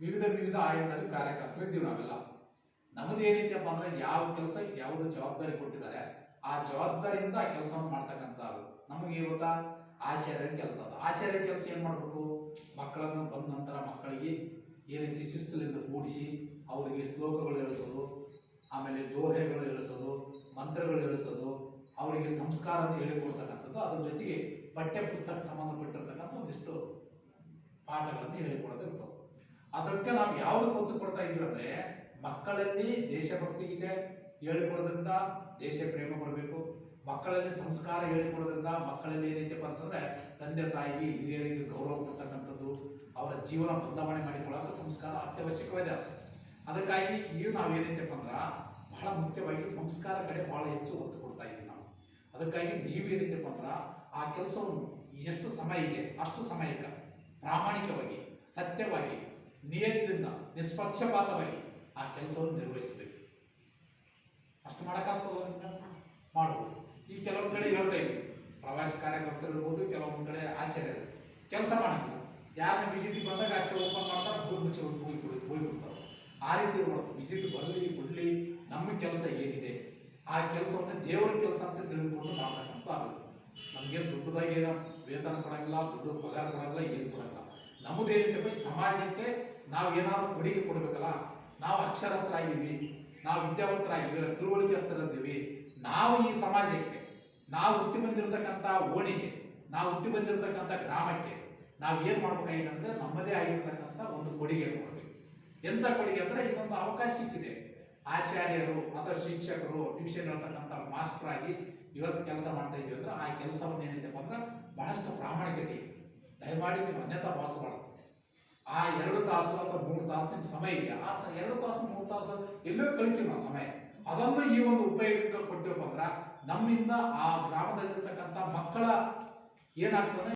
ವಿವಿಧ ವಿವಿಧ ಆಯಾಮದಲ್ಲಿ ಕಾರ್ಯಕರ್ತರಿದ್ದೀವಿ ನಾವೆಲ್ಲ. ನಮ್ಮದು ಏನೈತಪ್ಪ ಅಂದ್ರೆ ಯಾವ ಕೆಲಸ ಯಾವುದು ಜವಾಬ್ದಾರಿ ಕೊಟ್ಟಿದ್ದಾರೆ ಆ ಜವಾಬ್ದಾರಿಯಿಂದ ಆ ಕೆಲಸವನ್ನು ಮಾಡ್ತಕ್ಕಂಥದ್ದು. ನಮಗೆ ಇವತ್ತ ಆಚಾರ್ಯ ಕೆಲಸ ಅದು. ಆಚಾರ್ಯ ಕೆಲಸ ಏನು ಮಾಡಬೇಕು? ಮಕ್ಕಳನ್ನು ಬಂದ ನಂತರ ಮಕ್ಕಳಿಗೆ ಈ ರೀತಿ ಶಿಸ್ತುಲಿಂದ ಕೂಡಿಸಿ ಅವರಿಗೆ ಶ್ಲೋಕಗಳು ಹೇಳಿಸೋದು, ಆಮೇಲೆ ದೋಹೆಗಳು ಹೇಳಿಸೋದು, ಮಂತ್ರಗಳು ಹೇಳಿಸೋದು, ಅವರಿಗೆ ಸಂಸ್ಕಾರವನ್ನು ಹೇಳಿಕೊಡ್ತಕ್ಕಂಥದ್ದು. ಅದ್ರ ಜೊತೆಗೆ ಪಠ್ಯ ಪುಸ್ತಕ ಸಂಬಂಧಪಟ್ಟಿರ್ತಕ್ಕಂಥ ಒಂದಿಷ್ಟು ಪಾಠಗಳನ್ನು ಹೇಳಿಕೊಡೋದು ಇರ್ತವೆ. ಅದಕ್ಕೆ ನಾವು ಯಾವ್ದಕ್ಕೆ ಒತ್ತು ಕೊಡ್ತಾ ಇದ್ದೀವಿ ಅಂದರೆ, ಮಕ್ಕಳಲ್ಲಿ ದೇಶಭಕ್ತಿಗೆ ಹೇಳಿಕೊಡೋದ್ರಿಂದ ದೇಶ ಪ್ರೇಮ ಬರಬೇಕು. ಮಕ್ಕಳಲ್ಲಿ ಸಂಸ್ಕಾರ ಹೇಳಿಕೊಡೋದ್ರಿಂದ ಮಕ್ಕಳಲ್ಲಿ ಏನೈತಪ್ಪ ಅಂತಂದ್ರೆ ತಂದೆ ತಾಯಿಗೆ ಹಿರಿಯರಿಗೆ ಗೌರವ ಕೊಡ್ತಕ್ಕಂಥದ್ದು, ಅವರ ಜೀವನ ಬದಲಾವಣೆ ಮಾಡಿಕೊಳ್ಳೋಕೆ ಸಂಸ್ಕಾರ ಅತ್ಯವಶ್ಯಕವಿದೆ. ಅದಕ್ಕಾಗಿ ಈಗ ನಾವೇನೈತಪ್ಪ ಅಂದ್ರೆ ಬಹಳ ಮುಖ್ಯವಾಗಿ ಸಂಸ್ಕಾರ ಕಡೆ ಬಹಳ ಹೆಚ್ಚು ಒತ್ತು ಕೊಡ್ತಾ ಇದ್ದೀವಿ ನಾವು. ಅದಕ್ಕಾಗಿ ನೀವೇನೈತಪ್ಪ ಅಂದ್ರೆ ಆ ಕೆಲಸವನ್ನು ಎಷ್ಟು ಸಮಯ ಇದೆ ಅಷ್ಟು ಸಮಯಕ್ಕೆ ಪ್ರಾಮಾಣಿಕವಾಗಿ, ಸತ್ಯವಾಗಿ, ನಿಯತದಿಂದ, ನಿಷ್ಪಕ್ಷಪಾತವಾಗಿ ಆ ಕೆಲಸವನ್ನು ನಿರ್ವಹಿಸಬೇಕು. ಅಷ್ಟು ಮಾಡೋಕ್ಕಾಗ್ತಲ್ಲ ಮಾಡ್ಬೋದು. ಈ ಕೆಲವೊಂದು ಕಡೆ ಹೇಳ್ತಾ ಇದ್ವಿ, ಪ್ರವಾಸಿ ಕಾರ್ಯಕರ್ತರಿರ್ಬೋದು, ಕೆಲವೊಂದು ಕಡೆ ಆಚಾರ್ಯರು ಕೆಲಸ ಮಾಡೋಂಗಿಲ್ಲ. ಯಾರನ್ನ ವಿಸಿಟ್ ಬಂದಾಗ ಅಷ್ಟೇ ಓಪನ್ ಮಾಡ್ತಾರೆ, ಮೂರು ಮುಚ್ಚಿ ಹೋಗ್ಬಿಡ್ತಾರೆ. ಆ ರೀತಿ ಇರ್ಬಾರ್ದು. ವಿಸಿಟ್ ಬರಲಿ ಬಿಡಲಿ, ನಮ್ಮ ಕೆಲಸ ಏನಿದೆ ಆ ಕೆಲಸವನ್ನು ದೇವರ ಕೆಲಸ ಅಂತ ತಿಳಿದುಕೊಂಡು ಮಾಡ್ತಕ್ಕಂಥ ಆಗಬೇಕು. ನಮಗೇನು ದುಡ್ಡದಾಗಿ ಏನೋ ವೇತನ ಕೊಡೋಂಗಿಲ್ಲ, ದುಡ್ಡು ಪಗಾರ ಕೊಡೋಂಗಿಲ್ಲ, ಏನು ಕೊಡೋಂಗಿಲ್ಲ. ನಮ್ಮದೇನಿದೆ ಸಮಾಜಕ್ಕೆ ನಾವು ಏನಾದರೂ ಕೊಡುಗೆ ಕೊಡಬೇಕಲ್ಲ. ನಾವು ಅಕ್ಷರಸ್ಥರಾಗಿದ್ದೀವಿ, ನಾವು ವಿದ್ಯಾವಂತರಾಗಿದ್ದೀವಿ, ತಿಳುವಳಿಕೆಸ್ಥರಿದ್ದೀವಿ. ನಾವು ಈ ಸಮಾಜಕ್ಕೆ, ನಾವು ಹುಟ್ಟಿ ಬಂದಿರತಕ್ಕಂಥ ಓಣಿಗೆ, ನಾವು ಹುಟ್ಟಿ ಬಂದಿರತಕ್ಕಂಥ ಗ್ರಾಮಕ್ಕೆ ನಾವು ಏನು ಮಾಡ್ಬೇಕಾಗಿದೆ ಅಂದರೆ ನಮ್ಮದೇ ಆಗಿರ್ತಕ್ಕಂಥ ಒಂದು ಕೊಡುಗೆ ಕೊಡಬೇಕು. ಎಂಥ ಕೊಡುಗೆ ಅಂದರೆ ಇದೊಂದು ಅವಕಾಶ ಸಿಕ್ಕಿದೆ. ಆಚಾರ್ಯರು ಅಥವಾ ಶಿಕ್ಷಕರು, ಟ್ಯೂಷನ್ ಹೇಳ್ತಕ್ಕಂಥ ಮಾಸ್ಟರ್ ಆಗಿ ಇವತ್ತು ಕೆಲಸ ಮಾಡ್ತಾ ಇದ್ದೀವಿ ಅಂದ್ರೆ ಆ ಕೆಲಸವನ್ನು ಏನಿದೆಪ್ಪ ಅಂದ್ರೆ ಬಹಳಷ್ಟು ಪ್ರಾಮಾಣಿಕತೆ. ದಯಮಾಡಿ ನೀವು ಅನ್ಯತಾ ಭಾವಿಸಬಾರ್ದು. ಆ 2 ತಾಸು ಅಥವಾ 3 ತಾಸು ನಿಮ್ಮ ಸಮಯ ಇದೆ, ಆ 2 ತಾಸು 3 ತಾಸು ಎಲ್ಲೋ ಕಳಿತೀವಿ ನಾವು ಸಮಯ. ಅದನ್ನು ಈ ಒಂದು ಉಪಯೋಗಕ್ಕೆ ಕೊಟ್ಟಿವಪ್ಪ ಅಂದ್ರೆ ನಮ್ಮಿಂದ ಆ ಗ್ರಾಮದಲ್ಲಿರ್ತಕ್ಕಂಥ ಮಕ್ಕಳ ಏನಾಗ್ತದೆ